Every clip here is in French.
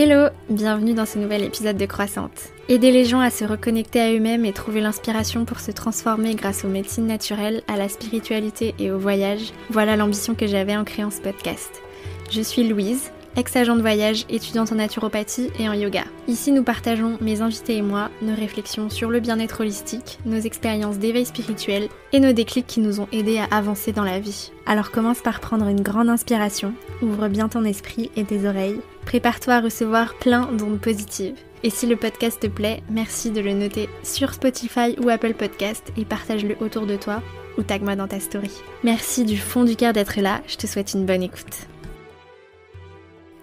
Hello, bienvenue dans ce nouvel épisode de Croissante. Aider les gens à se reconnecter à eux-mêmes et trouver l'inspiration pour se transformer grâce aux médecines naturelles, à la spiritualité et au voyage, voilà l'ambition que j'avais en créant ce podcast. Je suis Louise, ex-agent de voyage, étudiante en naturopathie et en yoga. Ici, nous partageons, mes invités et moi, nos réflexions sur le bien-être holistique, nos expériences d'éveil spirituel et nos déclics qui nous ont aidés à avancer dans la vie. Alors commence par prendre une grande inspiration, ouvre bien ton esprit et tes oreilles, prépare-toi à recevoir plein d'ondes positives. Et si le podcast te plaît, merci de le noter sur Spotify ou Apple Podcast et partage-le autour de toi ou tag-moi dans ta story. Merci du fond du cœur d'être là, je te souhaite une bonne écoute.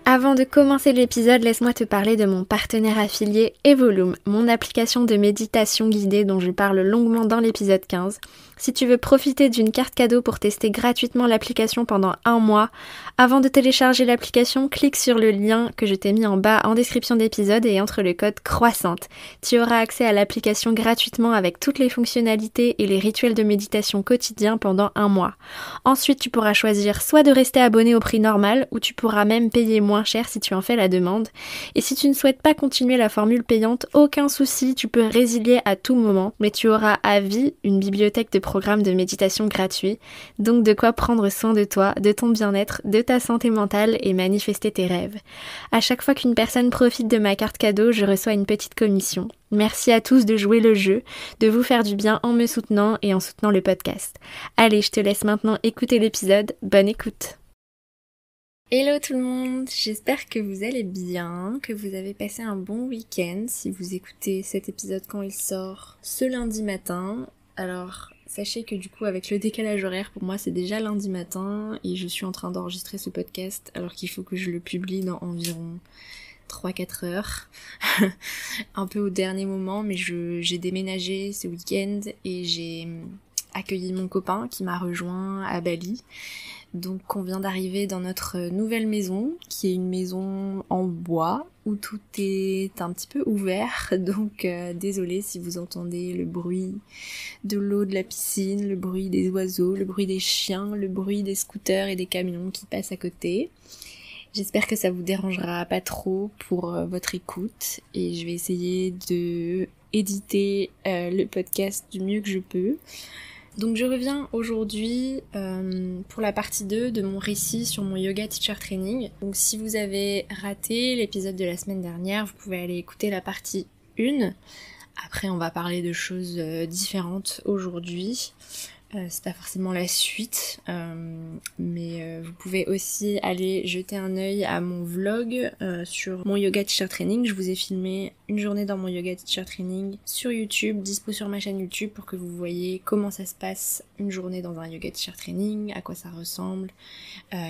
Avant de commencer l'épisode, laisse-moi te parler de mon partenaire affilié Evolume, mon application de méditation guidée dont je parle longuement dans l'épisode 15. Si tu veux profiter d'une carte cadeau pour tester gratuitement l'application pendant 1 mois, avant de télécharger l'application, clique sur le lien que je t'ai mis en bas en description d'épisode et entre le code Croissante. Tu auras accès à l'application gratuitement avec toutes les fonctionnalités et les rituels de méditation quotidiens pendant 1 mois. Ensuite, tu pourras choisir soit de rester abonné au prix normal ou tu pourras même payer moins cher si tu en fais la demande. Et si tu ne souhaites pas continuer la formule payante, aucun souci, tu peux résilier à tout moment, mais tu auras à vie une bibliothèque de programmes de méditation gratuits, donc de quoi prendre soin de toi, de ton bien-être, de ta santé mentale et manifester tes rêves. À chaque fois qu'une personne profite de ma carte cadeau, je reçois une petite commission. Merci à tous de jouer le jeu, de vous faire du bien en me soutenant et en soutenant le podcast. Allez, je te laisse maintenant écouter l'épisode, bonne écoute. Hello tout le monde, j'espère que vous allez bien, que vous avez passé un bon week-end si vous écoutez cet épisode quand il sort ce lundi matin. Alors sachez que du coup avec le décalage horaire pour moi c'est déjà lundi matin et je suis en train d'enregistrer ce podcast alors qu'il faut que je le publie dans environ 3-4 heures. Un peu au dernier moment, mais j'ai déménagé ce week-end et j'ai accueilli mon copain qui m'a rejoint à Bali. Donc on vient d'arriver dans notre nouvelle maison, qui est une maison en bois, où tout est un petit peu ouvert, donc désolée si vous entendez le bruit de l'eau de la piscine, le bruit des oiseaux, le bruit des chiens, le bruit des scooters et des camions qui passent à côté. J'espère que ça vous dérangera pas trop pour votre écoute, et je vais essayer de éditer le podcast du mieux que je peux. Donc je reviens aujourd'hui pour la partie 2 de mon récit sur mon yoga teacher training. Donc si vous avez raté l'épisode de la semaine dernière, vous pouvez aller écouter la partie 1. Après on va parler de choses différentes aujourd'hui. C'est pas forcément la suite, mais vous pouvez aussi aller jeter un œil à mon vlog sur mon yoga teacher training. Je vous ai filmé une journée dans mon yoga teacher training sur YouTube, dispo sur ma chaîne YouTube pour que vous voyez comment ça se passe une journée dans un yoga teacher training, à quoi ça ressemble,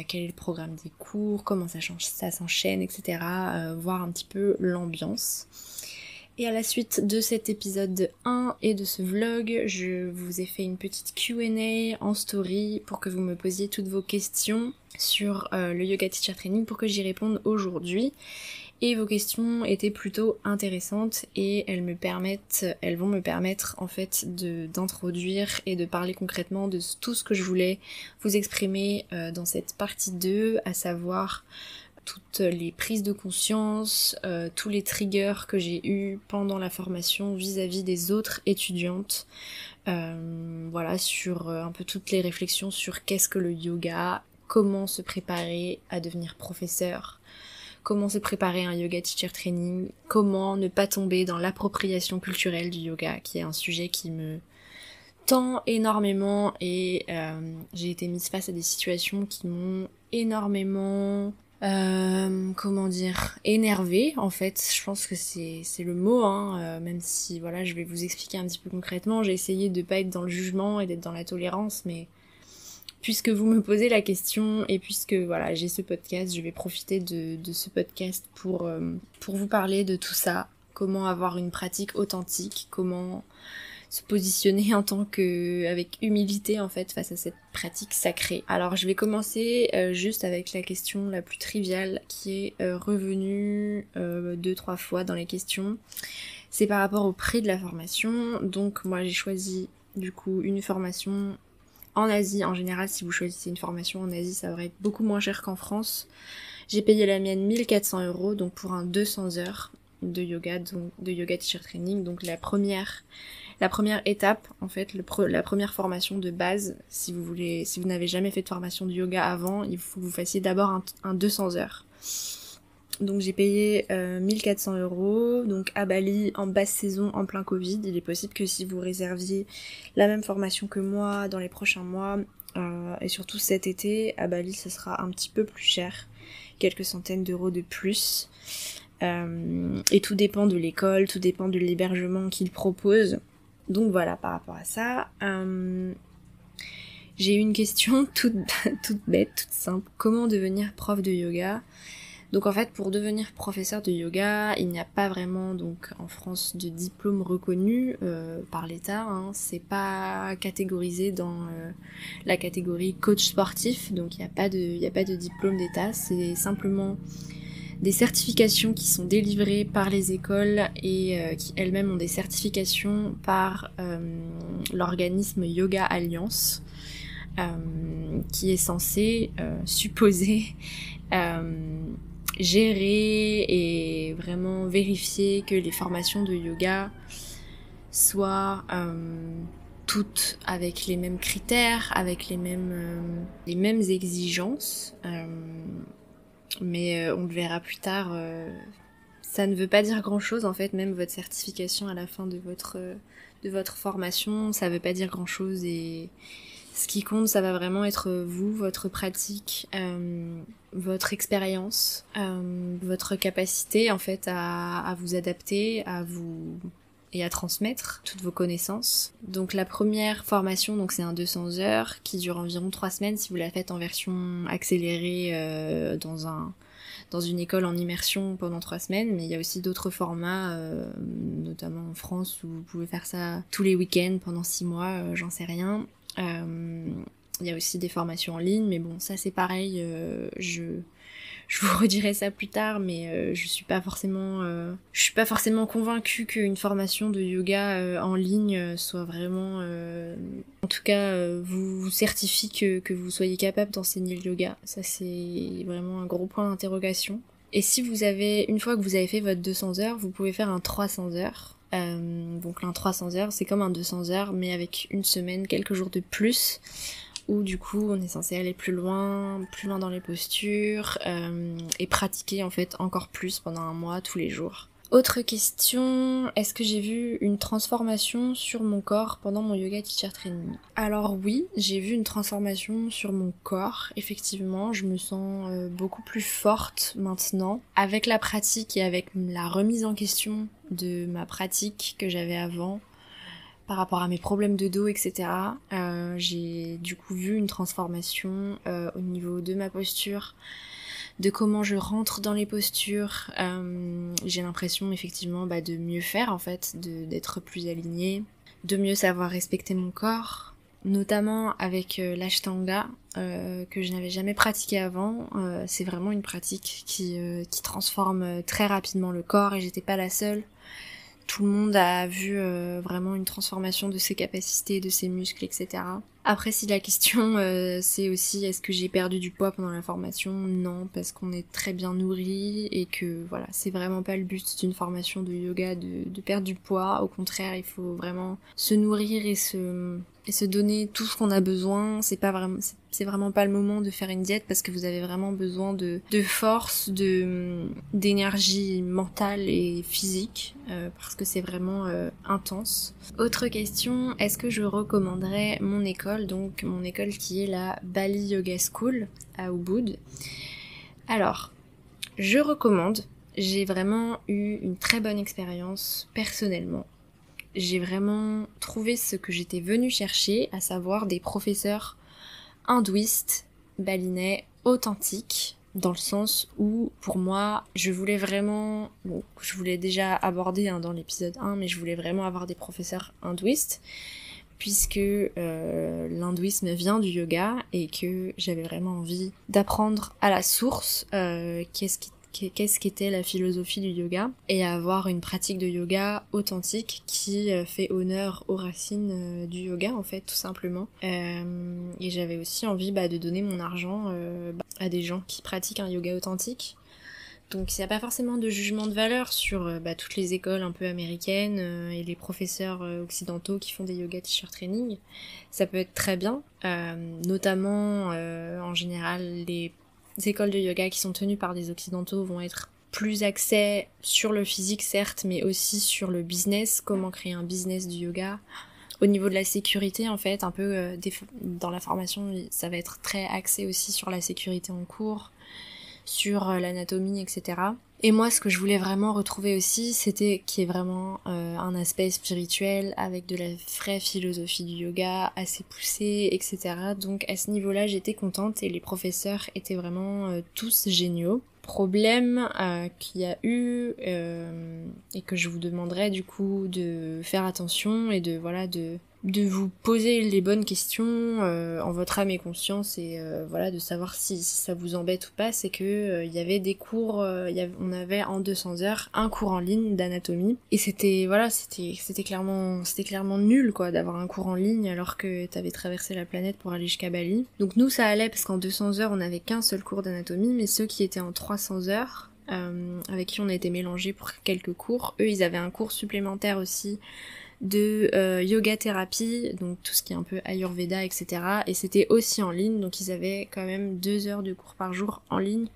quel est le programme des cours, comment ça s'enchaîne, etc. Voir un petit peu l'ambiance. Et à la suite de cet épisode 1 et de ce vlog, je vous ai fait une petite Q&A en story pour que vous me posiez toutes vos questions sur le Yoga Teacher Training pour que j'y réponde aujourd'hui. Et vos questions étaient plutôt intéressantes et elles vont me permettre en fait d'introduire et de parler concrètement de tout ce que je voulais vous exprimer dans cette partie 2, à savoir toutes les prises de conscience, tous les triggers que j'ai eus pendant la formation vis-à-vis des autres étudiantes, voilà, sur un peu toutes les réflexions sur qu'est-ce que le yoga, comment se préparer à devenir professeur, comment se préparer à un yoga teacher training, comment ne pas tomber dans l'appropriation culturelle du yoga, qui est un sujet qui me tend énormément et j'ai été mise face à des situations qui m'ont énormément énervée en fait, je pense que c'est le mot, même si voilà, je vais vous expliquer un petit peu concrètement, j'ai essayé de pas être dans le jugement et d'être dans la tolérance, mais puisque vous me posez la question et puisque voilà, j'ai ce podcast, je vais profiter de ce podcast pour vous parler de tout ça, comment avoir une pratique authentique, comment se positionner en tant que avec humilité en fait face à cette pratique sacrée. Alors je vais commencer juste avec la question la plus triviale qui est revenue 2-3 fois dans les questions. C'est par rapport au prix de la formation. Donc moi j'ai choisi du coup une formation en Asie. En général, si vous choisissez une formation en Asie, ça va être beaucoup moins cher qu'en France. J'ai payé la mienne 1 400 €, donc pour un 200 heures de yoga, donc de yoga teacher training. Donc la première étape, en fait, la première formation de base, si vous n'avez jamais fait de formation de yoga avant, il faut que vous fassiez d'abord un 200 heures. Donc j'ai payé 1 400 €, donc à Bali, en basse saison, en plein Covid. Il est possible que si vous réserviez la même formation que moi dans les prochains mois, et surtout cet été, à Bali, ce sera un petit peu plus cher, quelques centaines d'euros de plus. Et tout dépend de l'école, tout dépend de l'hébergement qu'ils proposent. Donc voilà, par rapport à ça, j'ai eu une question toute bête, toute simple. Comment devenir prof de yoga ? Donc en fait, pour devenir professeur de yoga, il n'y a pas vraiment donc en France de diplôme reconnu par l'État. Hein. C'est pas catégorisé dans la catégorie coach sportif, donc il n'y a pas de diplôme d'État. C'est simplement des certifications qui sont délivrées par les écoles et qui elles-mêmes ont des certifications par l'organisme Yoga Alliance, qui est censé supposer gérer et vraiment vérifier que les formations de yoga soient toutes avec les mêmes critères, avec les mêmes exigences. Mais on le verra plus tard, ça ne veut pas dire grand chose en fait, même votre certification à la fin de votre formation, ça veut pas dire grand chose, et ce qui compte, ça va vraiment être vous, votre pratique, votre expérience, votre capacité en fait à vous adapter, et à transmettre toutes vos connaissances. Donc la première formation, donc c'est un 200 heures qui dure environ 3 semaines si vous la faites en version accélérée dans une école en immersion pendant 3 semaines, mais il y a aussi d'autres formats, notamment en France, où vous pouvez faire ça tous les week-ends pendant 6 mois, j'en sais rien. Il y a aussi des formations en ligne, mais bon, ça c'est pareil, je vous redirai ça plus tard, mais je suis pas forcément convaincue qu'une formation de yoga en ligne soit vraiment, en tout cas, vous certifie que vous soyez capable d'enseigner le yoga. Ça c'est vraiment un gros point d'interrogation. Et si une fois que vous avez fait votre 200 heures, vous pouvez faire un 300 heures. Donc un 300 heures, c'est comme un 200 heures, mais avec une semaine, quelques jours de plus, où du coup on est censé aller plus loin dans les postures, et pratiquer en fait encore plus pendant un mois, tous les jours. Autre question, est-ce que j'ai vu une transformation sur mon corps pendant mon yoga teacher training ? Alors oui, j'ai vu une transformation sur mon corps, effectivement, je me sens beaucoup plus forte maintenant, avec la pratique et avec la remise en question de ma pratique que j'avais avant, par rapport à mes problèmes de dos, etc. J'ai du coup vu une transformation au niveau de ma posture, de comment je rentre dans les postures. J'ai l'impression effectivement de mieux faire en fait, d'être plus alignée, de mieux savoir respecter mon corps, notamment avec l'ashtanga que je n'avais jamais pratiqué avant. C'est vraiment une pratique qui transforme très rapidement le corps, et j'étais pas la seule. Tout le monde a vu vraiment une transformation de ses capacités, de ses muscles, etc. Après, si la question c'est aussi est-ce que j'ai perdu du poids pendant la formation ? Non, parce qu'on est très bien nourri et que voilà, c'est vraiment pas le but d'une formation de yoga de perdre du poids. Au contraire, il faut vraiment se nourrir et se donner tout ce qu'on a besoin. C'est vraiment pas le moment de faire une diète, parce que vous avez vraiment besoin de force, d'énergie mentale et physique, parce que c'est vraiment intense. Autre question, est-ce que je recommanderais mon école, donc mon école qui est la Bali Yoga School à Ubud ? Alors, je recommande, j'ai vraiment eu une très bonne expérience personnellement. J'ai vraiment trouvé ce que j'étais venue chercher, à savoir des professeurs hindouistes, balinais, authentiques, dans le sens où, pour moi, je voulais vraiment, je voulais déjà aborder dans l'épisode 1, mais je voulais vraiment avoir des professeurs hindouistes, puisque l'hindouisme vient du yoga, et que j'avais vraiment envie d'apprendre à la source qu'est-ce qu'était la philosophie du yoga et avoir une pratique de yoga authentique qui fait honneur aux racines du yoga en fait, tout simplement. Et j'avais aussi envie de donner mon argent à des gens qui pratiquent un yoga authentique. Donc il n'y a pas forcément de jugement de valeur sur toutes les écoles un peu américaines et les professeurs occidentaux qui font des yoga teacher training. Ça peut être très bien, notamment en général les écoles de yoga qui sont tenues par des occidentaux vont être plus axées sur le physique certes, mais aussi sur le business, comment créer un business du yoga. Au niveau de la sécurité en fait, un peu dans la formation ça va être très axé aussi sur la sécurité en cours, sur l'anatomie, etc. Et moi, ce que je voulais vraiment retrouver aussi, c'était qu'il y ait vraiment un aspect spirituel avec de la vraie philosophie du yoga assez poussée, etc. Donc à ce niveau-là, j'étais contente et les professeurs étaient vraiment tous géniaux. Problème qu'il y a eu et que je vous demanderais du coup de faire attention et de vous poser les bonnes questions en votre âme et conscience et de savoir si ça vous embête ou pas, c'est que il y avait des cours, on avait en 200 heures un cours en ligne d'anatomie et c'était clairement nul quoi d'avoir un cours en ligne alors que t'avais traversé la planète pour aller jusqu'à Bali. Donc nous ça allait parce qu'en 200 heures on avait qu'un seul cours d'anatomie, mais ceux qui étaient en 300 heures avec qui on a été mélangés pour quelques cours, eux ils avaient un cours supplémentaire aussi de yoga thérapie, donc tout ce qui est un peu Ayurveda, etc. Et c'était aussi en ligne, donc ils avaient quand même 2 heures de cours par jour en ligne.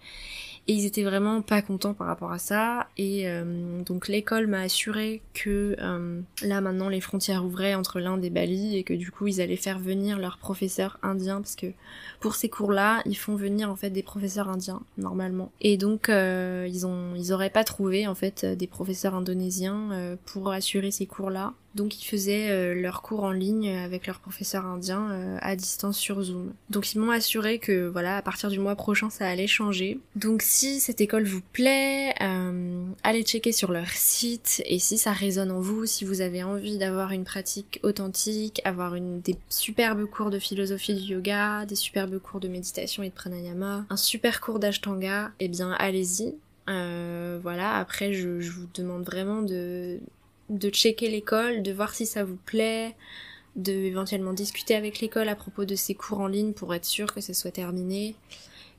Et ils étaient vraiment pas contents par rapport à ça. Et donc l'école m'a assuré que là maintenant les frontières ouvraient entre l'Inde et Bali et que du coup ils allaient faire venir leurs professeurs indiens parce que pour ces cours-là ils font venir en fait des professeurs indiens normalement. Et donc ils auraient pas trouvé en fait des professeurs indonésiens pour assurer ces cours-là. Donc ils faisaient leurs cours en ligne avec leurs professeurs indiens à distance sur Zoom. Donc ils m'ont assuré que voilà, à partir du mois prochain ça allait changer. Donc si cette école vous plaît, allez checker sur leur site et si ça résonne en vous, si vous avez envie d'avoir une pratique authentique, avoir des superbes cours de philosophie du yoga, des superbes cours de méditation et de pranayama, un super cours d'ashtanga, eh bien allez-y. Après je vous demande vraiment de checker l'école, de voir si ça vous plaît, de éventuellement discuter avec l'école à propos de ces cours en ligne pour être sûr que ça soit terminé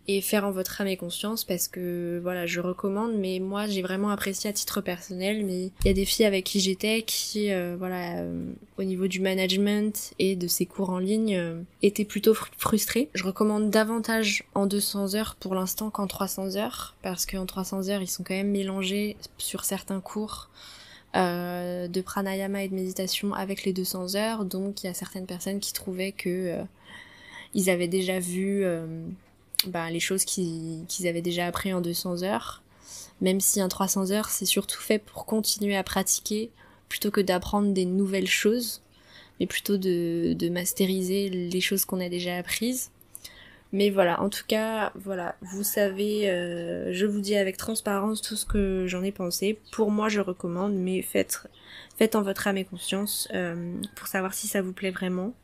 et faire en votre âme et conscience parce que je recommande, mais moi j'ai vraiment apprécié à titre personnel, mais il y a des filles avec qui j'étais qui au niveau du management et de ces cours en ligne étaient plutôt frustrées. Je recommande davantage en 200 heures pour l'instant qu'en 300 heures parce qu'en 300 heures ils sont quand même mélangés sur certains cours de pranayama et de méditation avec les 200 heures, donc il y a certaines personnes qui trouvaient que ils avaient déjà vu les choses qu'ils avaient déjà appris en 200 heures, même si un 300 heures c'est surtout fait pour continuer à pratiquer plutôt que d'apprendre des nouvelles choses, mais plutôt de masteriser les choses qu'on a déjà apprises. Mais en tout cas, vous savez, je vous dis avec transparence tout ce que j'en ai pensé. Pour moi, je recommande, mais faites en votre âme et conscience pour savoir si ça vous plaît vraiment.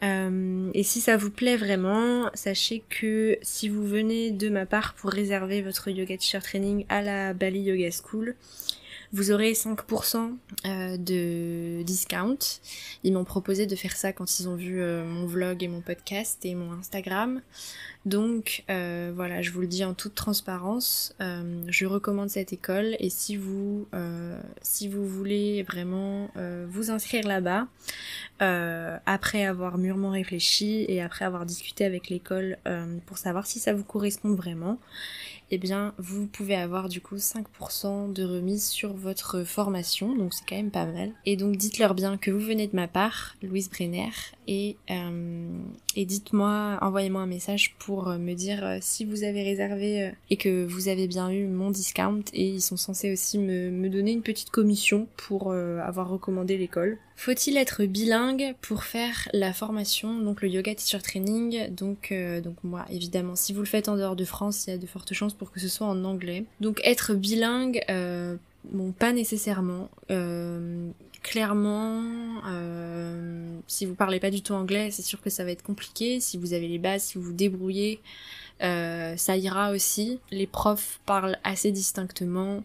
Et si ça vous plaît vraiment, sachez que si vous venez de ma part pour réserver votre yoga teacher training à la Bali Yoga School, vous aurez 5% de discount. Ils m'ont proposé de faire ça quand ils ont vu mon vlog et mon podcast et mon Instagram. Donc je vous le dis en toute transparence, je recommande cette école et si vous voulez vraiment vous inscrire là-bas, après avoir mûrement réfléchi et après avoir discuté avec l'école pour savoir si ça vous correspond vraiment, eh bien vous pouvez avoir du coup 5% de remise sur votre formation, donc c'est quand même pas mal. Et donc dites-leur bien que vous venez de ma part, Louise Brenner, et dites-moi, envoyez-moi un message pour me dire si vous avez réservé et que vous avez bien eu mon discount, et ils sont censés aussi me donner une petite commission pour avoir recommandé l'école. Faut-il être bilingue pour faire la formation, donc le yoga teacher training, donc moi évidemment si vous le faites en dehors de France, il y a de fortes chances pour que ce soit en anglais. Donc être bilingue, Bon, pas nécessairement. Clairement, si vous parlez pas du tout anglais, c'est sûr que ça va être compliqué. Si vous avez les bases, si vous vous débrouillez, ça ira aussi. Les profs parlent assez distinctement.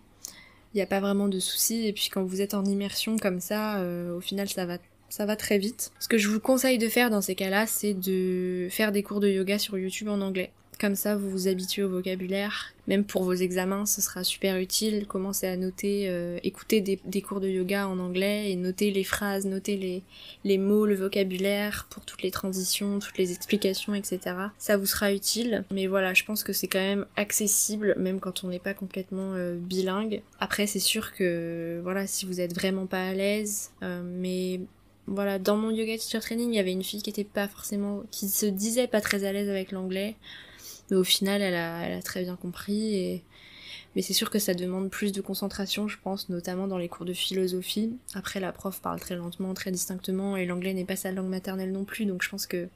Il n'y a pas vraiment de soucis. Et puis quand vous êtes en immersion comme ça, au final, ça va très vite. Ce que je vous conseille de faire dans ces cas-là, c'est de faire des cours de yoga sur YouTube en anglais. Comme ça, vous vous habituez au vocabulaire. Même pour vos examens, ce sera super utile. Commencez à noter, écouter des cours de yoga en anglais et noter les phrases, noter les mots, le vocabulaire pour toutes les transitions, toutes les explications, etc. Ça vous sera utile. Mais voilà, je pense que c'est quand même accessible, même quand on n'est pas complètement bilingue. Après, c'est sûr que, voilà, si vous êtes vraiment pas à l'aise, mais... Voilà, dans mon yoga teacher training, il y avait une fille qui se disait pas très à l'aise avec l'anglais. Mais au final, elle a très bien compris. Mais c'est sûr que ça demande plus de concentration, je pense, notamment dans les cours de philosophie. Après, la prof parle très lentement, très distinctement, et l'anglais n'est pas sa langue maternelle non plus, donc je pense que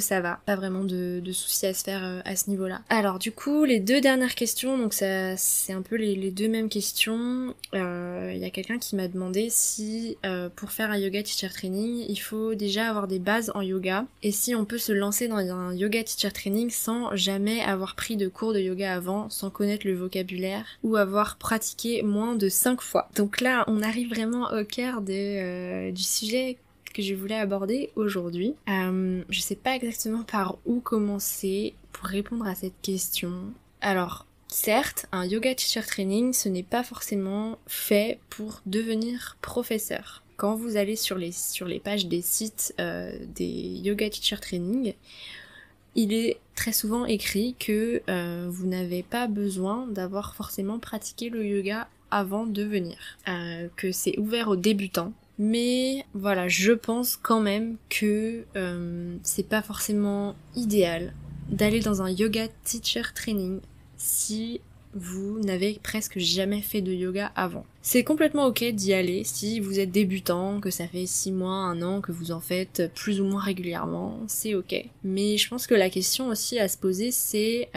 ça va. Pas vraiment de soucis à se faire à ce niveau-là. Alors du coup, les deux dernières questions, donc ça, c'est un peu les deux mêmes questions. Il y a quelqu'un qui m'a demandé si pour faire un yoga teacher training, il faut déjà avoir des bases en yoga, et si on peut se lancer dans un yoga teacher training sans jamais avoir pris de cours de yoga avant, sans connaître le vocabulaire, ou avoir pratiqué moins de 5 fois. Donc là, on arrive vraiment au cœur du sujet que je voulais aborder aujourd'hui. Je sais pas exactement par où commencer pour répondre à cette question. Alors, certes, un yoga teacher training, ce n'est pas forcément fait pour devenir professeur. Quand vous allez sur les pages des sites des yoga teacher training, il est très souvent écrit que vous n'avez pas besoin d'avoir forcément pratiqué le yoga avant de venir, que c'est ouvert aux débutants. Mais voilà, je pense quand même que c'est pas forcément idéal d'aller dans un yoga teacher training si vous n'avez presque jamais fait de yoga avant. C'est complètement ok d'y aller si vous êtes débutant, que ça fait 6 mois, 1 an, que vous en faites plus ou moins régulièrement, c'est ok. Mais je pense que la question aussi à se poser, c'est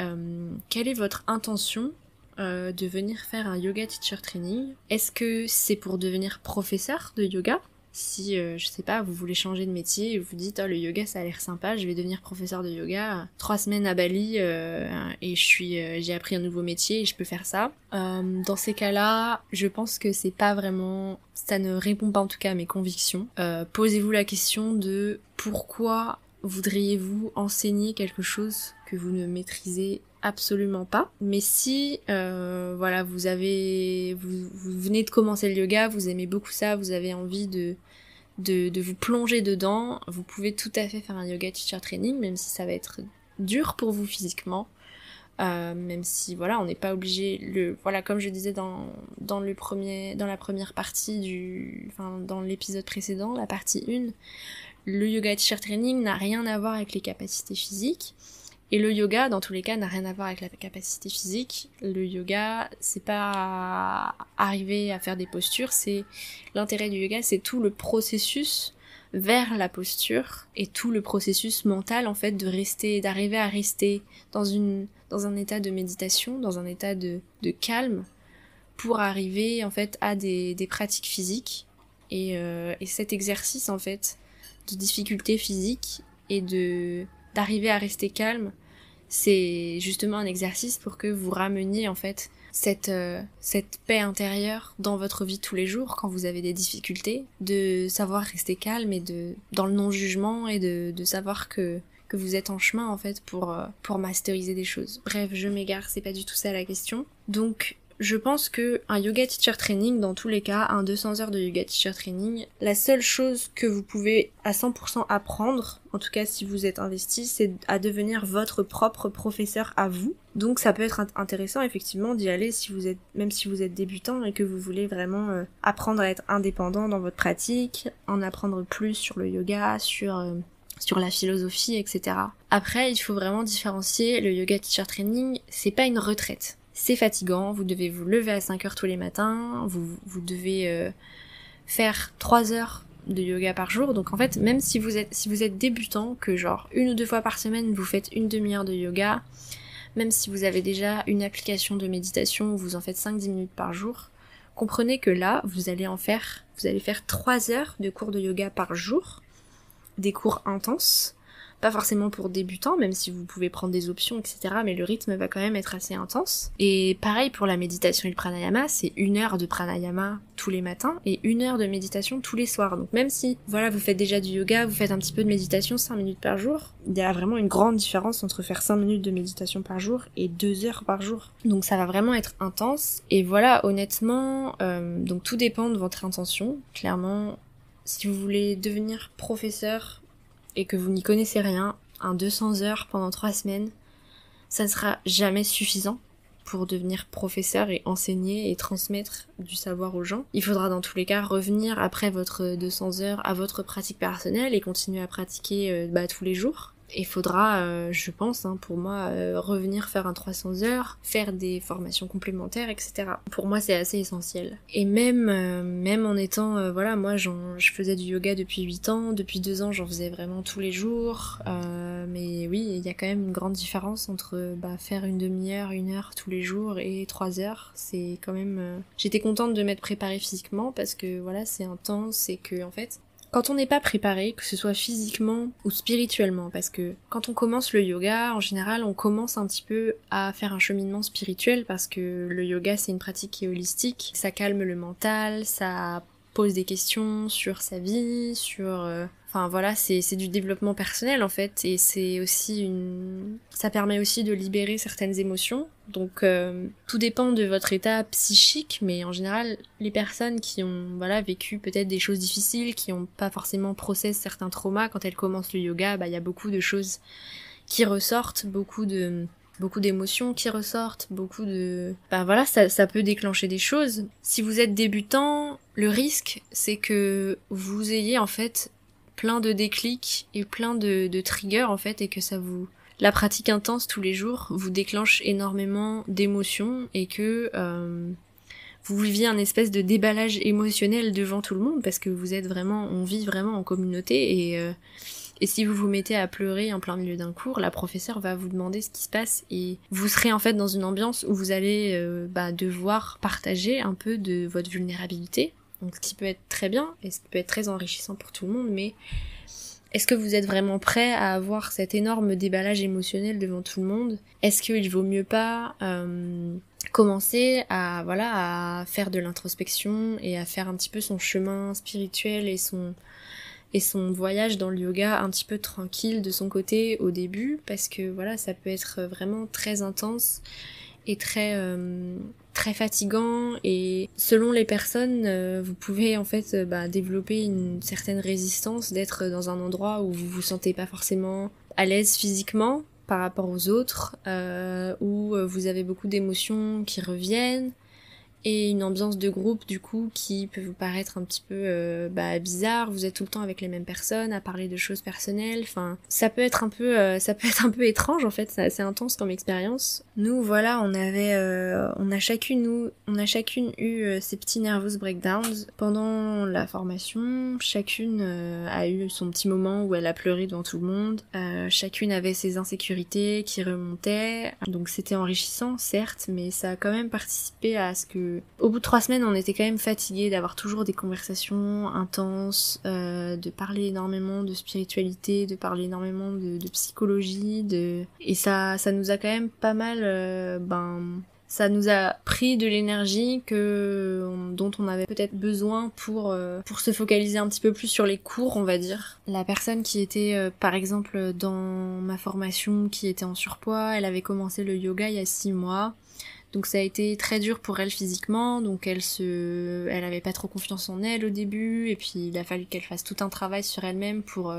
quelle est votre intention de venir faire un yoga teacher training? Est-ce que c'est pour devenir professeur de yoga? Si, je sais pas, vous voulez changer de métier et vous vous dites, oh, le yoga ça a l'air sympa, je vais devenir professeur de yoga, 3 semaines à Bali et j'ai appris un nouveau métier et je peux faire ça. Dans ces cas-là, je pense que c'est pas vraiment, ça ne répond pas en tout cas à mes convictions. Posez-vous la question de pourquoi voudriez-vous enseigner quelque chose que vous ne maîtrisez absolument pas. Mais si voilà, vous venez de commencer le yoga, vous aimez beaucoup ça, vous avez envie de vous plonger dedans, vous pouvez tout à fait faire un yoga teacher training, même si ça va être dur pour vous physiquement. Même si voilà, on n'est pas obligé, voilà, comme je disais dans la première partie dans l'épisode précédent, la partie 1, le yoga teacher training n'a rien à voir avec les capacités physiques. Et le yoga, dans tous les cas, n'a rien à voir avec la capacité physique. Le yoga, c'est pas arriver à faire des postures, l'intérêt du yoga, c'est tout le processus vers la posture et tout le processus mental, en fait, d'arriver à rester dans un état de méditation, dans un état de calme, pour arriver, en fait, à des pratiques physiques. Et cet exercice, en fait, de difficulté physique et d'arriver à rester calme, c'est justement un exercice pour que vous rameniez en fait cette paix intérieure dans votre vie de tous les jours quand vous avez des difficultés, de savoir rester calme et dans le non-jugement et de savoir que vous êtes en chemin en fait pour masteriser des choses. Bref, je m'égare, c'est pas du tout ça la question. Donc je pense que un yoga teacher training, dans tous les cas, un 200 heures de yoga teacher training, la seule chose que vous pouvez à 100% apprendre, en tout cas si vous êtes investi, c'est à devenir votre propre professeur à vous. Donc ça peut être intéressant effectivement d'y aller même si vous êtes débutant et que vous voulez vraiment apprendre à être indépendant dans votre pratique, en apprendre plus sur le yoga, sur la philosophie, etc. Après, il faut vraiment différencier le yoga teacher training, c'est pas une retraite. C'est fatigant, vous devez vous lever à 5 heures tous les matins, vous devez faire 3 heures de yoga par jour, donc en fait, même si vous êtes débutant, que genre 1 ou 2 fois par semaine vous faites une demi-heure de yoga, même si vous avez déjà une application de méditation où vous en faites 5-10 minutes par jour, comprenez que là, vous allez faire 3 heures de cours de yoga par jour, des cours intenses, pas forcément pour débutants, même si vous pouvez prendre des options, etc. Mais le rythme va quand même être assez intense. Et pareil pour la méditation et le pranayama, c'est 1 heure de pranayama tous les matins et 1 heure de méditation tous les soirs. Donc même si, voilà, vous faites déjà du yoga, vous faites un petit peu de méditation 5 minutes par jour, il y a vraiment une grande différence entre faire 5 minutes de méditation par jour et 2 heures par jour. Donc ça va vraiment être intense. Et voilà, honnêtement, donc tout dépend de votre intention. Clairement, si vous voulez devenir professeur et que vous n'y connaissez rien, un 200 heures pendant 3 semaines, ça ne sera jamais suffisant pour devenir professeur et enseigner et transmettre du savoir aux gens. Il faudra dans tous les cas revenir après votre 200 heures à votre pratique personnelle et continuer à pratiquer tous les jours. Il faudra, je pense, pour moi, revenir faire un 300 heures, faire des formations complémentaires, etc. Pour moi, c'est assez essentiel. Et même en étant, moi, je faisais du yoga depuis 8 ans, depuis 2 ans, j'en faisais vraiment tous les jours. Mais oui, il y a quand même une grande différence entre faire une demi-heure, 1 heure tous les jours et 3 heures. C'est quand même... J'étais contente de m'être préparée physiquement parce que voilà, c'est intense et que en fait... Quand on n'est pas préparé, que ce soit physiquement ou spirituellement, parce que quand on commence le yoga, en général, on commence un petit peu à faire un cheminement spirituel, parce que le yoga, c'est une pratique qui est holistique, ça calme le mental, ça pose des questions sur sa vie, sur... c'est du développement personnel en fait, et c'est aussi ça permet aussi de libérer certaines émotions. Donc tout dépend de votre état psychique, mais en général, les personnes qui ont vécu peut-être des choses difficiles, qui n'ont pas forcément processé certains traumas, quand elles commencent le yoga, il y a beaucoup de choses qui ressortent, beaucoup d'émotions qui ressortent, ça peut déclencher des choses. Si vous êtes débutant, le risque, c'est que vous ayez en fait plein de déclics et plein de triggers en fait, et que la pratique intense tous les jours vous déclenche énormément d'émotions et que vous viviez un espèce de déballage émotionnel devant tout le monde, parce que on vit vraiment en communauté, et si vous vous mettez à pleurer en plein milieu d'un cours, la professeure va vous demander ce qui se passe, et vous serez en fait dans une ambiance où vous allez devoir partager un peu de votre vulnérabilité. Donc ce qui peut être très bien et ce qui peut être très enrichissant pour tout le monde, mais est-ce que vous êtes vraiment prêt à avoir cet énorme déballage émotionnel devant tout le monde ? Est-ce qu'il vaut mieux pas commencer à faire de l'introspection et à faire un petit peu son chemin spirituel et son voyage dans le yoga un petit peu tranquille de son côté au début, parce que ça peut être vraiment très intense et très fatigant, et selon les personnes, vous pouvez en fait développer une certaine résistance d'être dans un endroit où vous vous sentez pas forcément à l'aise physiquement par rapport aux autres, où vous avez beaucoup d'émotions qui reviennent, et une ambiance de groupe du coup qui peut vous paraître un petit peu bizarre. Vous êtes tout le temps avec les mêmes personnes à parler de choses personnelles, ça peut être un peu étrange en fait, c'est assez intense comme expérience. Nous on a chacune eu ces petits nervous breakdowns pendant la formation. Chacune a eu son petit moment où elle a pleuré devant tout le monde, chacune avait ses insécurités qui remontaient, donc c'était enrichissant certes, mais ça a quand même participé à ce que au bout de 3 semaines, on était quand même fatigués d'avoir toujours des conversations intenses, de parler énormément de spiritualité, de parler énormément de psychologie, et ça nous a quand même pas mal, ça nous a pris de l'énergie dont on avait peut-être besoin pour se focaliser un petit peu plus sur les cours, on va dire. La personne qui était, par avait dans ma formation, qui était en surpoids, elle avait commencé le yoga il y a 6 mois. Donc ça a été très dur pour elle physiquement, donc elle avait pas trop confiance en elle au début, et puis il a fallu qu'elle fasse tout un travail sur elle-même pour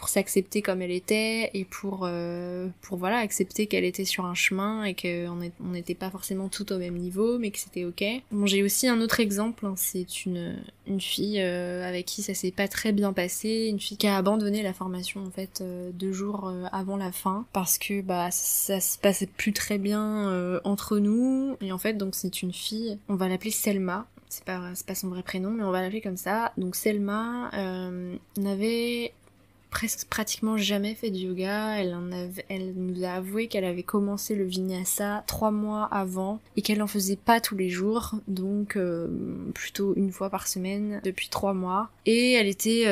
s'accepter comme elle était, et pour accepter qu'elle était sur un chemin et qu'on n'était pas forcément toutes au même niveau, mais que c'était ok. Bon, j'ai aussi un autre exemple, c'est une fille avec qui ça s'est pas très bien passé, une fille qui a abandonné la formation en fait 2 jours avant la fin, parce que ça se passait plus très bien entre nous. Et en fait, donc c'est une fille, on va l'appeler Selma, c'est pas son vrai prénom, mais on va l'appeler comme ça. Donc Selma n'avait presque pratiquement jamais fait de yoga. Elle nous a avoué qu'elle avait commencé le vinyasa 3 mois avant et qu'elle en faisait pas tous les jours, donc plutôt une fois par semaine depuis 3 mois. Et elle était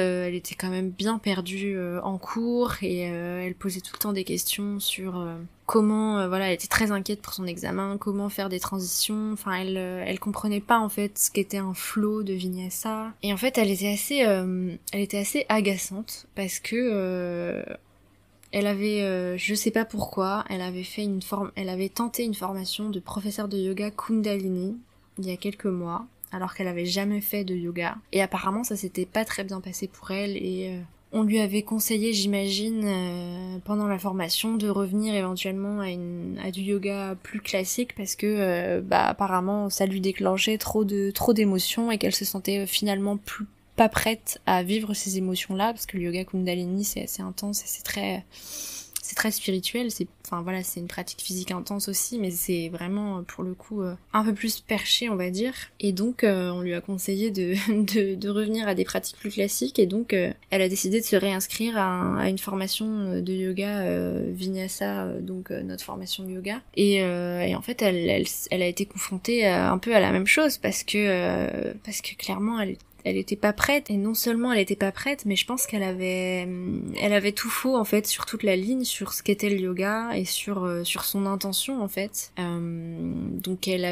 quand même bien perdue en cours et elle posait tout le temps des questions sur comment, elle était très inquiète pour son examen, comment faire des transitions, enfin elle comprenait pas en fait ce qu'était un flow de vinyasa. Et en fait elle était assez agaçante parce que elle avait, je sais pas pourquoi, elle avait tenté une formation de professeur de yoga Kundalini il y a quelques mois, alors qu'elle avait jamais fait de yoga. Et apparemment ça s'était pas très bien passé pour elle et on lui avait conseillé, j'imagine, pendant la formation, de revenir éventuellement à du yoga plus classique parce que, apparemment, ça lui déclenchait trop d'émotions et qu'elle se sentait finalement pas prête à vivre ces émotions-là parce que le yoga Kundalini, c'est assez intense et c'est très spirituel, c'est une pratique physique intense aussi, mais c'est vraiment pour le coup un peu plus perché, on va dire. Et donc on lui a conseillé de revenir à des pratiques plus classiques et donc elle a décidé de se réinscrire à une formation de yoga Vinyasa, donc notre formation de yoga. Et en fait elle a été confrontée un peu à la même chose parce que clairement elle était pas prête, et non seulement elle était pas prête, mais je pense qu'elle avait tout faux en fait sur toute la ligne, sur ce qu'était le yoga et sur son intention en fait. Donc elle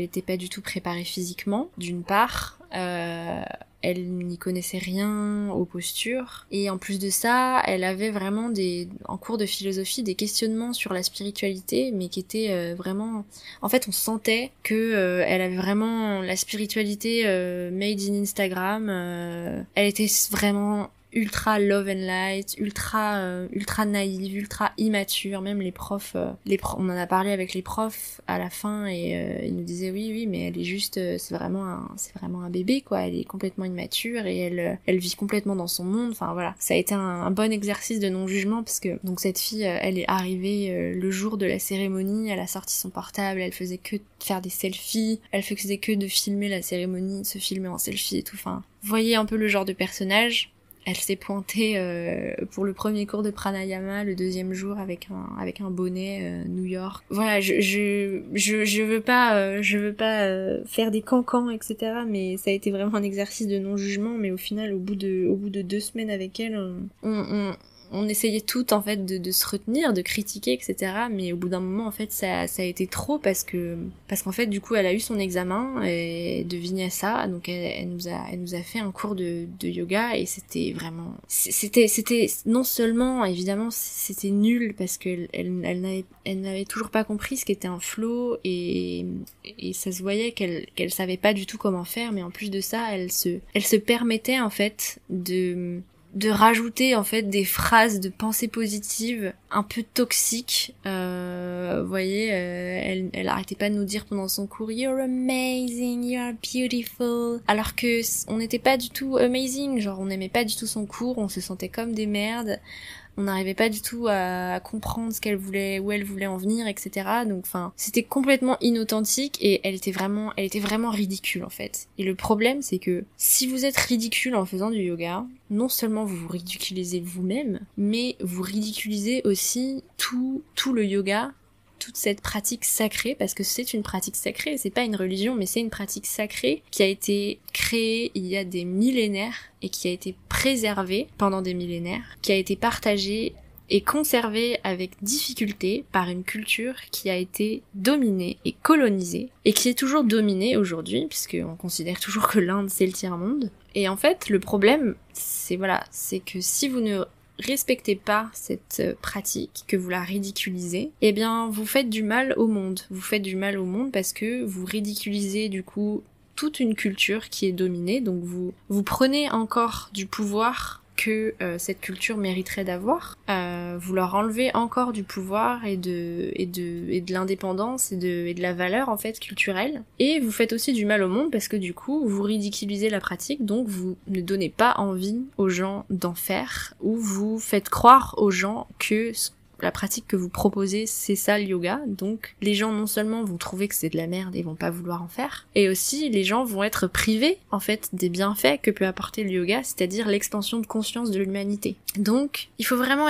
était pas du tout préparée physiquement, d'une part. Elle n'y connaissait rien aux postures et en plus de ça, elle avait vraiment en cours de philosophie des questionnements sur la spiritualité, mais qui étaient vraiment, en fait on sentait que elle avait vraiment la spiritualité made in Instagram. Elle était vraiment ultra love and light, ultra naïve, ultra immature. Même les profs, on en a parlé avec les profs à la fin et ils nous disaient oui mais elle est juste, c'est vraiment un bébé quoi. Elle est complètement immature et elle vit complètement dans son monde. Enfin voilà, ça a été un bon exercice de non-jugement parce que donc cette fille, elle est arrivée le jour de la cérémonie, elle a sorti son portable, elle faisait que de faire des selfies, elle faisait que de filmer la cérémonie, de se filmer en selfie et tout. Enfin, vous voyez un peu le genre de personnage. Elle s'est pointée pour le premier cours de pranayama le deuxième jour avec un bonnet New York. Voilà, je veux pas faire des cancans, etc. Mais ça a été vraiment un exercice de non-jugement. Mais au final, au bout de 2 semaines avec elle, on essayait toutes en fait de se retenir, de critiquer, etc. Mais au bout d'un moment en fait ça a été trop parce qu'en fait du coup elle a eu son examen de Vinyasa, donc elle nous a fait un cours de yoga et c'était vraiment c'était non seulement évidemment c'était nul parce que elle n'avait toujours pas compris ce qu'était un flow et ça se voyait qu'elle savait pas du tout comment faire, mais en plus de ça elle se permettait en fait de rajouter en fait des phrases de pensée positive un peu toxiques. Vous voyez, elle arrêtait pas de nous dire pendant son cours "You're amazing, you're beautiful", alors que on n'était pas du tout amazing, genre on n'aimait pas du tout son cours, on se sentait comme des merdes. On n'arrivait pas du tout à comprendre ce qu'elle voulait, où elle voulait en venir, etc. Donc, enfin, c'était complètement inauthentique et elle était vraiment ridicule, en fait. Et le problème, c'est que si vous êtes ridicule en faisant du yoga, non seulement vous vous ridiculisez vous-même, mais vous ridiculisez aussi tout le yoga, toute cette pratique sacrée, parce que c'est une pratique sacrée, c'est pas une religion, mais c'est une pratique sacrée qui a été créée il y a des millénaires et qui a été préservée pendant des millénaires, qui a été partagée et conservée avec difficulté par une culture qui a été dominée et colonisée, et qui est toujours dominée aujourd'hui, puisqu'on considère toujours que l'Inde c'est le tiers-monde. Et en fait, le problème, c'est que si vous ne respectez pas cette pratique, que vous la ridiculisez, eh bien vous faites du mal au monde. Vous faites du mal au monde parce que vous ridiculisez du coup toute une culture qui est dominée, donc vous prenez encore du pouvoir que cette culture mériterait d'avoir, vous leur enlevez encore du pouvoir et de l'indépendance et de la valeur en fait culturelle, et vous faites aussi du mal au monde parce que du coup vous ridiculisez la pratique, donc vous ne donnez pas envie aux gens d'en faire, ou vous faites croire aux gens que la pratique que vous proposez, c'est ça le yoga, donc les gens non seulement vont trouver que c'est de la merde et vont pas vouloir en faire, et aussi les gens vont être privés en fait des bienfaits que peut apporter le yoga, c'est-à-dire l'extension de conscience de l'humanité. Donc il faut vraiment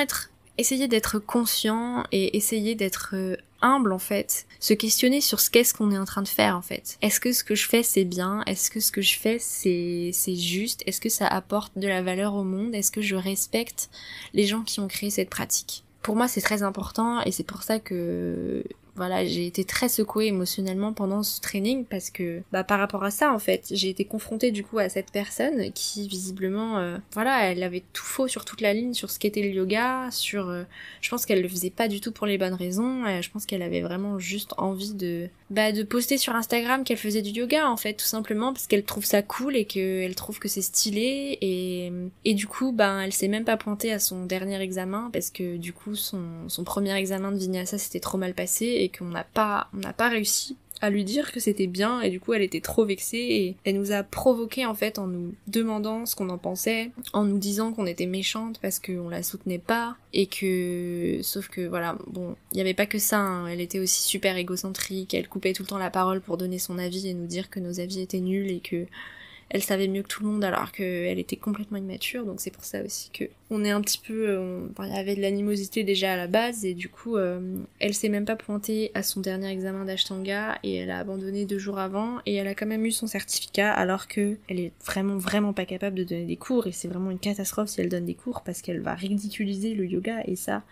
essayer d'être conscient et essayer d'être humble en fait, se questionner sur qu'est-ce qu'on est en train de faire en fait. Est-ce que ce que je fais c'est bien? Est-ce que ce que je fais c'est juste? Est-ce que ça apporte de la valeur au monde? Est-ce que je respecte les gens qui ont créé cette pratique? Pour moi c'est très important et c'est pour ça que voilà, j'ai été très secouée émotionnellement pendant ce training parce que par rapport à ça en fait, j'ai été confrontée du coup à cette personne qui visiblement elle avait tout faux sur toute la ligne sur ce qu'était le yoga, je pense qu'elle le faisait pas du tout pour les bonnes raisons, je pense qu'elle avait vraiment juste envie de poster sur Instagram qu'elle faisait du yoga en fait, tout simplement parce qu'elle trouve ça cool et qu'elle trouve que c'est stylé et du coup elle s'est même pas pointée à son dernier examen parce que du coup son premier examen de Vinyasa s'était trop mal passé et qu'on n'a pas réussi à lui dire que c'était bien et du coup elle était trop vexée et elle nous a provoqué en fait en nous demandant ce qu'on en pensait, en nous disant qu'on était méchante parce qu'on la soutenait pas et que sauf que voilà, bon, il y avait pas que ça, hein. Elle était aussi super égocentrique, elle coupait tout le temps la parole pour donner son avis et nous dire que nos avis étaient nuls et que elle savait mieux que tout le monde alors qu'elle était complètement immature, donc c'est pour ça aussi que on est un petit peu... il y avait de l'animosité déjà à la base et du coup elle s'est même pas pointée à son dernier examen d'Ashtanga et elle a abandonné 2 jours avant et elle a quand même eu son certificat alors que elle est vraiment pas capable de donner des cours et c'est vraiment une catastrophe si elle donne des cours parce qu'elle va ridiculiser le yoga et ça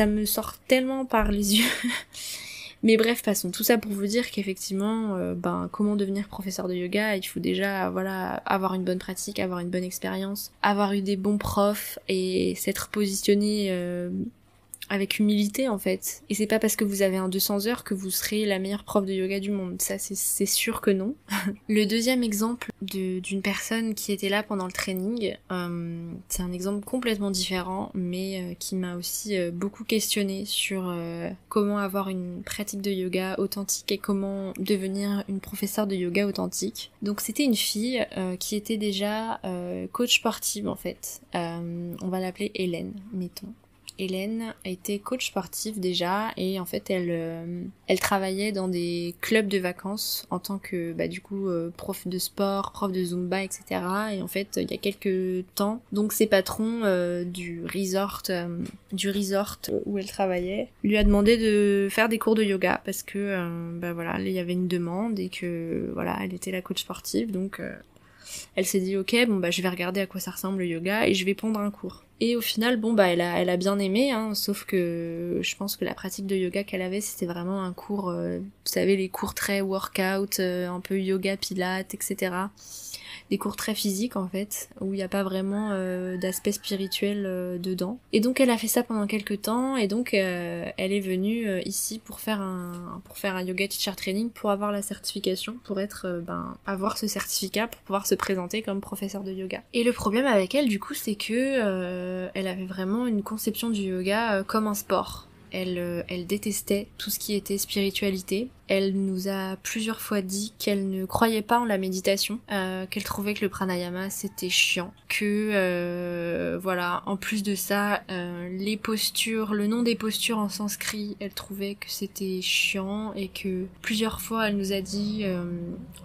me sort tellement par les yeux. Mais bref, passons. Tout ça pour vous dire qu'effectivement, comment devenir professeur de yoga, il faut déjà, avoir une bonne pratique, avoir une bonne expérience, avoir eu des bons profs et s'être positionné avec humilité en fait. Et c'est pas parce que vous avez un 200 heures que vous serez la meilleure prof de yoga du monde. Ça, c'est sûr que non. Le deuxième exemple d'une personne qui était là pendant le training, c'est un exemple complètement différent, mais qui m'a aussi beaucoup questionnée sur comment avoir une pratique de yoga authentique et comment devenir une professeure de yoga authentique. Donc c'était une fille qui était déjà coach sportive en fait. On va l'appeler Hélène, mettons. Hélène était coach sportive déjà et en fait elle travaillait dans des clubs de vacances en tant que prof de sport, prof de Zumba, etc. Et en fait il y a quelques temps, donc ses patrons du resort où elle travaillait lui a demandé de faire des cours de yoga parce que il y avait une demande et que elle était la coach sportive, donc elle s'est dit ok, je vais regarder à quoi ça ressemble le yoga et je vais prendre un cours. Et au final, elle a bien aimé, hein, sauf que je pense que la pratique de yoga qu'elle avait, c'était vraiment un cours, vous savez, les cours très workout, un peu yoga, pilates, etc. Des cours très physiques en fait, où il n'y a pas vraiment d'aspect spirituel dedans. Et donc elle a fait ça pendant quelques temps, et donc elle est venue ici pour faire un yoga teacher training, pour avoir la certification, pour être avoir ce certificat pour pouvoir se présenter comme professeur de yoga. Et le problème avec elle du coup, c'est que elle avait vraiment une conception du yoga comme un sport. Elle détestait tout ce qui était spiritualité. Elle nous a plusieurs fois dit qu'elle ne croyait pas en la méditation, qu'elle trouvait que le pranayama c'était chiant, que en plus de ça, les postures, le nom des postures en sanskrit, elle trouvait que c'était chiant et que plusieurs fois elle nous a dit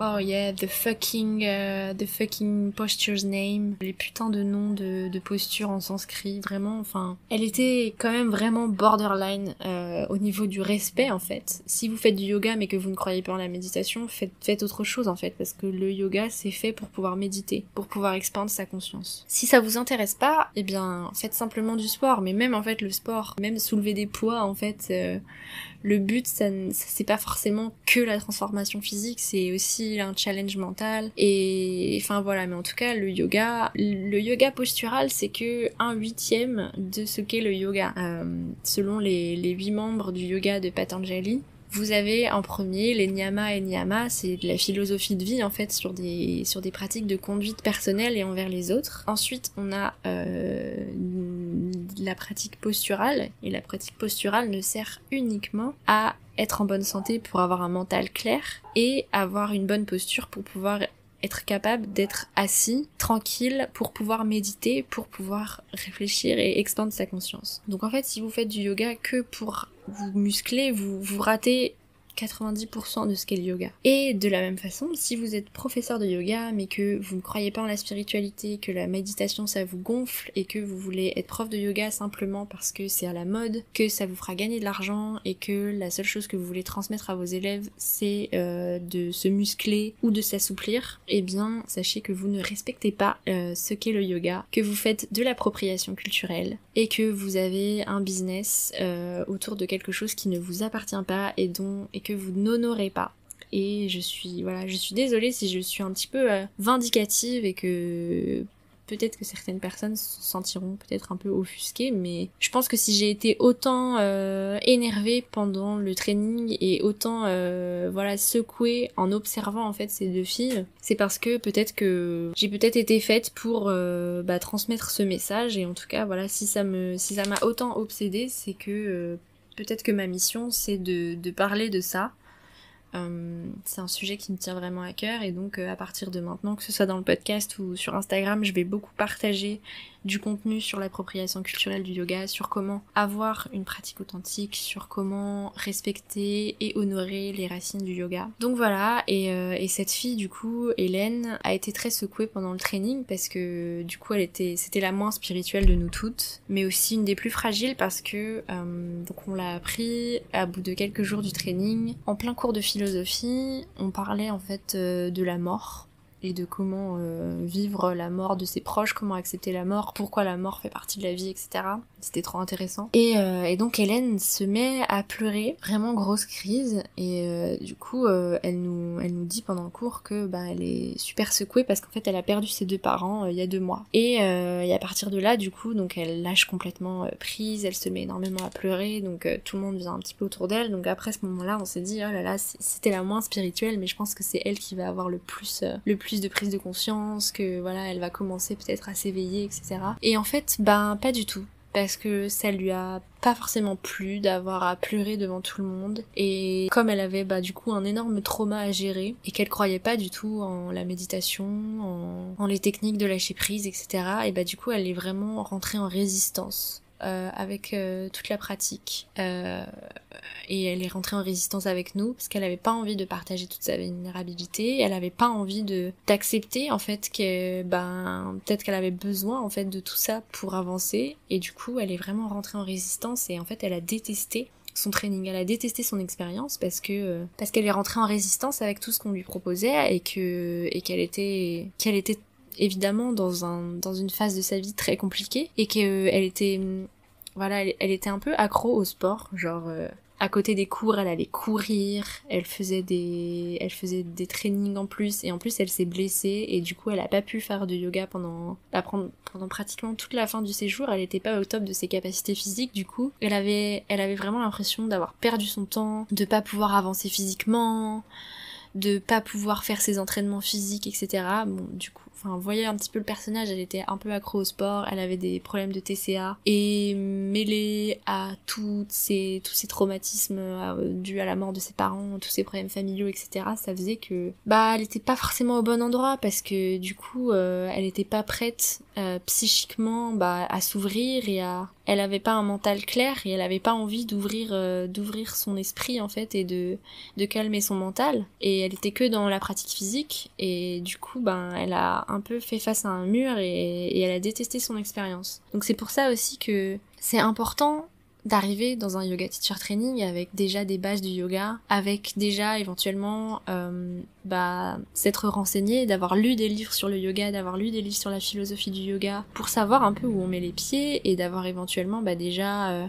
oh yeah, the fucking posture's name, les putains de noms de postures en sanskrit, vraiment, enfin, elle était quand même vraiment borderline au niveau du respect en fait. Si vous faites du yoga mais que vous ne croyez pas en la méditation, faites autre chose en fait, parce que le yoga c'est fait pour pouvoir méditer, pour pouvoir expandre sa conscience. Si ça vous intéresse pas, eh bien faites simplement du sport, mais même en fait le sport, même soulever des poids en fait, le but ça c'est pas forcément que la transformation physique, c'est aussi un challenge mental et enfin voilà, mais en tout cas le yoga postural c'est que 1/8 de ce qu'est le yoga. Selon les 8 membres du yoga de Patanjali, vous avez en premier les niyamas et niyamas, c'est de la philosophie de vie en fait sur des pratiques de conduite personnelle et envers les autres. Ensuite on a la pratique posturale, et la pratique posturale ne sert uniquement à être en bonne santé pour avoir un mental clair et avoir une bonne posture pour pouvoir être capable d'être assis, tranquille, pour pouvoir méditer, pour pouvoir réfléchir et expandre sa conscience. Donc en fait, si vous faites du yoga que pour vous muscler, vous ratez 90% de ce qu'est le yoga. Et de la même façon, si vous êtes professeur de yoga mais que vous ne croyez pas en la spiritualité, que la méditation ça vous gonfle et que vous voulez être prof de yoga simplement parce que c'est à la mode, que ça vous fera gagner de l'argent et que la seule chose que vous voulez transmettre à vos élèves c'est de se muscler ou de s'assouplir, eh bien sachez que vous ne respectez pas ce qu'est le yoga, que vous faites de l'appropriation culturelle et que vous avez un business autour de quelque chose qui ne vous appartient pas et que vous n'honorez pas. Et je suis désolée si je suis un petit peu vindicative et que peut-être que certaines personnes se sentiront peut-être un peu offusquées, mais je pense que si j'ai été autant énervée pendant le training et autant secouée en observant en fait ces deux filles, c'est parce que peut-être que j'ai peut-être été faite pour transmettre ce message. Et en tout cas voilà, si ça m'a autant obsédée, c'est que peut-être que ma mission c'est de parler de ça. C'est un sujet qui me tient vraiment à cœur et donc à partir de maintenant, que ce soit dans le podcast ou sur Instagram, je vais beaucoup partager du contenu sur l'appropriation culturelle du yoga, sur comment avoir une pratique authentique, sur comment respecter et honorer les racines du yoga. Donc voilà, et cette fille du coup, Hélène, a été très secouée pendant le training parce que du coup c'était la moins spirituelle de nous toutes, mais aussi une des plus fragiles parce que donc on l'a appris à bout de quelques jours du training, en plein cours de philosophie, on parlait en fait de la mort et de comment vivre la mort de ses proches, comment accepter la mort, pourquoi la mort fait partie de la vie, etc. C'était trop intéressant. Et donc Hélène se met à pleurer, vraiment grosse crise, et du coup elle nous dit pendant le cours que elle est super secouée parce qu'en fait elle a perdu ses deux parents il y a 2 mois. Et à partir de là, du coup, donc elle lâche complètement prise, elle se met énormément à pleurer, donc tout le monde vient un petit peu autour d'elle. Donc après ce moment-là, on s'est dit oh là là, c'était la moins spirituelle, mais je pense que c'est elle qui va avoir le plus de prise de conscience, que voilà, elle va commencer peut-être à s'éveiller, etc. Et en fait, pas du tout. Parce que ça lui a pas forcément plu d'avoir à pleurer devant tout le monde. Et comme elle avait du coup un énorme trauma à gérer, et qu'elle croyait pas du tout en la méditation, en les techniques de lâcher prise, etc. Et du coup elle est vraiment rentrée en résistance. Avec toute la pratique et elle est rentrée en résistance avec nous parce qu'elle avait pas envie de partager toute sa vulnérabilité, elle avait pas envie d'accepter en fait que peut-être qu'elle avait besoin en fait de tout ça pour avancer, et du coup elle est vraiment rentrée en résistance et en fait elle a détesté son training, elle a détesté son expérience parce qu'elle est rentrée en résistance avec tout ce qu'on lui proposait et qu'elle était évidemment dans une phase de sa vie très compliquée et qu'elle était elle était un peu accro au sport, genre à côté des cours, elle allait courir, elle faisait des trainings en plus, et en plus elle s'est blessée et du coup elle a pas pu faire de yoga pendant pratiquement toute la fin du séjour. Elle était pas au top de ses capacités physiques, du coup elle avait vraiment l'impression d'avoir perdu son temps, de pas pouvoir avancer physiquement, de pas pouvoir faire ses entraînements physiques, etc. Bon, du coup, vous voyez un petit peu le personnage, elle était un peu accro au sport, elle avait des problèmes de TCA, et mêlé à tous ces traumatismes dus à la mort de ses parents, tous ces problèmes familiaux, etc., ça faisait que, elle était pas forcément au bon endroit, parce que, du coup, elle était pas prête, psychiquement, à s'ouvrir elle avait pas un mental clair, et elle avait pas envie d'ouvrir son esprit, en fait, et de calmer son mental, et elle était que dans la pratique physique, et du coup, elle a un peu fait face à un mur et elle a détesté son expérience. Donc c'est pour ça aussi que c'est important d'arriver dans un yoga teacher training avec déjà des bases du yoga, avec déjà éventuellement s'être renseigné, d'avoir lu des livres sur le yoga, d'avoir lu des livres sur la philosophie du yoga, pour savoir un peu où on met les pieds, et d'avoir éventuellement déjà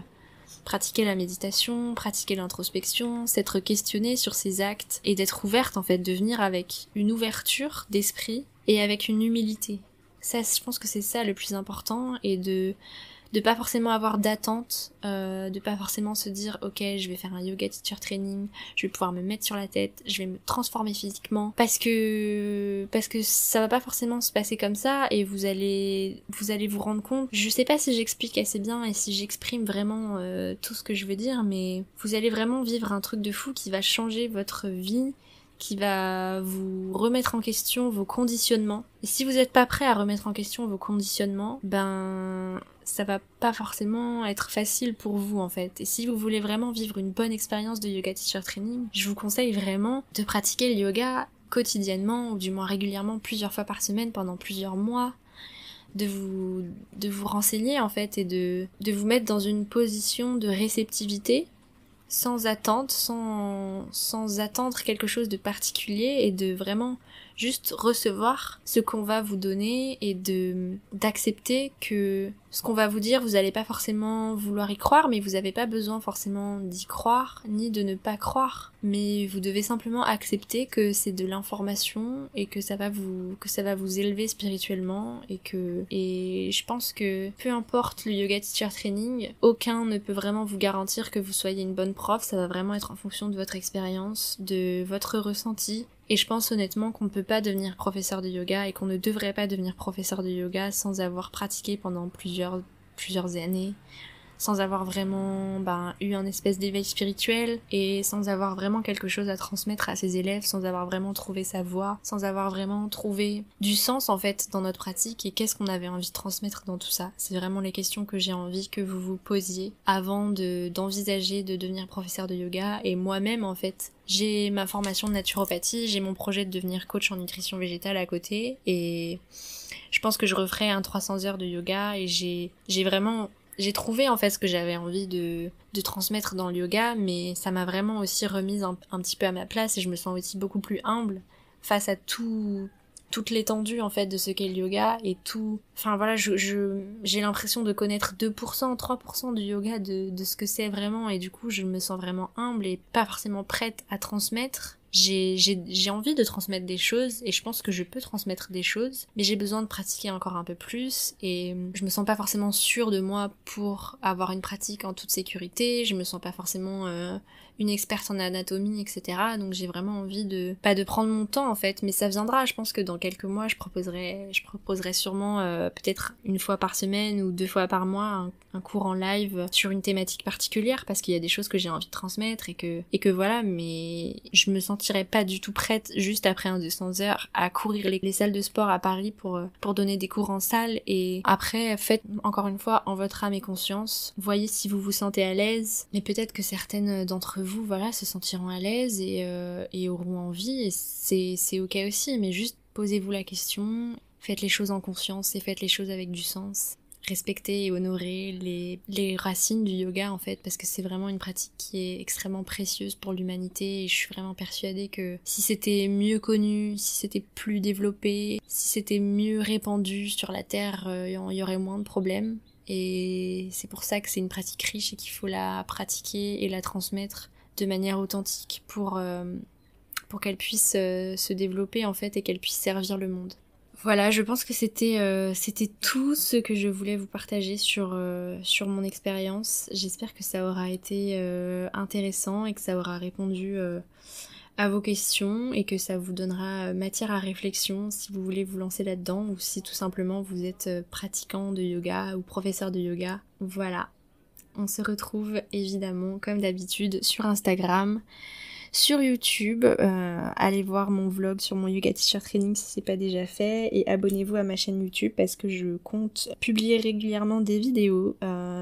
pratiquer la méditation, pratiquer l'introspection, s'être questionnée sur ses actes, et d'être ouverte en fait, de venir avec une ouverture d'esprit et avec une humilité. Ça, je pense que c'est ça le plus important, et de pas forcément avoir d'attente, de pas forcément se dire ok, je vais faire un yoga teacher training, je vais pouvoir me mettre sur la tête, je vais me transformer physiquement, parce que ça va pas forcément se passer comme ça, et vous allez vous rendre compte, je sais pas si j'explique assez bien et si j'exprime vraiment tout ce que je veux dire, mais vous allez vraiment vivre un truc de fou qui va changer votre vie, qui va vous remettre en question vos conditionnements. Et si vous n'êtes pas prêt à remettre en question vos conditionnements, ça va pas forcément être facile pour vous en fait. Et si vous voulez vraiment vivre une bonne expérience de yoga teacher training, je vous conseille vraiment de pratiquer le yoga quotidiennement, ou du moins régulièrement, plusieurs fois par semaine pendant plusieurs mois, de vous renseigner en fait et de vous mettre dans une position de réceptivité, sans attente, sans attendre quelque chose de particulier, et de vraiment juste recevoir ce qu'on va vous donner et d'accepter que ce qu'on va vous dire, vous allez pas forcément vouloir y croire, mais vous avez pas besoin forcément d'y croire, ni de ne pas croire. Mais vous devez simplement accepter que c'est de l'information et que ça va vous élever spirituellement, et je pense que peu importe le yoga teacher training, aucun ne peut vraiment vous garantir que vous soyez une bonne prof. Ça va vraiment être en fonction de votre expérience, de votre ressenti. Et je pense honnêtement qu'on ne peut pas devenir professeur de yoga, et qu'on ne devrait pas devenir professeur de yoga sans avoir pratiqué pendant plusieurs années, sans avoir vraiment eu un espèce d'éveil spirituel, et sans avoir vraiment quelque chose à transmettre à ses élèves, sans avoir vraiment trouvé sa voie, sans avoir vraiment trouvé du sens en fait dans notre pratique, et qu'est-ce qu'on avait envie de transmettre dans tout ça. C'est vraiment les questions que j'ai envie que vous vous posiez avant d'envisager de devenir professeur de yoga. Et moi-même en fait, j'ai ma formation de naturopathie, j'ai mon projet de devenir coach en nutrition végétale à côté, et je pense que je referai un 300 heures de yoga, et j'ai trouvé en fait ce que j'avais envie de transmettre dans le yoga, mais ça m'a vraiment aussi remise un petit peu à ma place, et je me sens aussi beaucoup plus humble face à toute l'étendue en fait de ce qu'est le yoga, et tout. Enfin voilà, j'ai l'impression de connaître 2%, 3% du yoga, de ce que c'est vraiment, et du coup je me sens vraiment humble et pas forcément prête à transmettre. J'ai envie de transmettre des choses, et je pense que je peux transmettre des choses, mais j'ai besoin de pratiquer encore un peu plus, et je me sens pas forcément sûre de moi pour avoir une pratique en toute sécurité, je me sens pas forcément une experte en anatomie, etc. Donc j'ai vraiment envie de prendre mon temps en fait, mais ça viendra. Je pense que dans quelques mois je proposerai sûrement peut-être une fois par semaine ou 2 fois par mois un cours en live sur une thématique particulière, parce qu'il y a des choses que j'ai envie de transmettre, et que voilà, mais je me sentirais pas du tout prête juste après un 200 heures à courir les salles de sport à Paris pour donner des cours en salle. Et après, faites encore une fois en votre âme et conscience, voyez si vous vous sentez à l'aise, mais peut-être que certaines d'entre vous se sentiront à l'aise et auront envie, et c'est ok aussi, mais juste posez-vous la question, faites les choses en conscience et faites les choses avec du sens. Respecter et honorer les racines du yoga en fait, parce que c'est vraiment une pratique qui est extrêmement précieuse pour l'humanité, et je suis vraiment persuadée que si c'était mieux connu, si c'était plus développé, si c'était mieux répandu sur la terre, il y aurait moins de problèmes. Et c'est pour ça que c'est une pratique riche et qu'il faut la pratiquer et la transmettre de manière authentique pour qu'elle puisse se développer en fait, et qu'elle puisse servir le monde. Voilà, je pense que c'était tout ce que je voulais vous partager sur mon expérience. J'espère que ça aura été intéressant, et que ça aura répondu à vos questions, et que ça vous donnera matière à réflexion si vous voulez vous lancer là-dedans, ou si tout simplement vous êtes pratiquant de yoga ou professeur de yoga. Voilà, on se retrouve évidemment comme d'habitude sur Instagram, sur YouTube, allez voir mon vlog sur mon yoga teacher training si c'est pas déjà fait, et abonnez-vous à ma chaîne YouTube, parce que je compte publier régulièrement des vidéos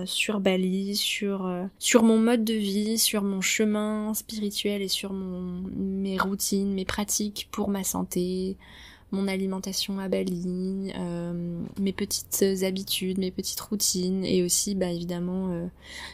sur Bali, sur mon mode de vie, sur mon chemin spirituel, et sur mes routines, mes pratiques pour ma santé, mon alimentation à Bali, mes petites habitudes, mes petites routines, et aussi évidemment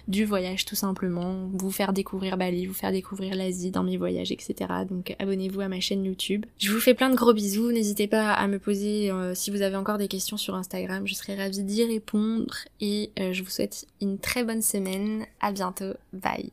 du voyage tout simplement, vous faire découvrir Bali, vous faire découvrir l'Asie dans mes voyages, etc. Donc abonnez-vous à ma chaîne YouTube. Je vous fais plein de gros bisous, n'hésitez pas à me poser si vous avez encore des questions sur Instagram, je serai ravie d'y répondre, et je vous souhaite une très bonne semaine, à bientôt, bye.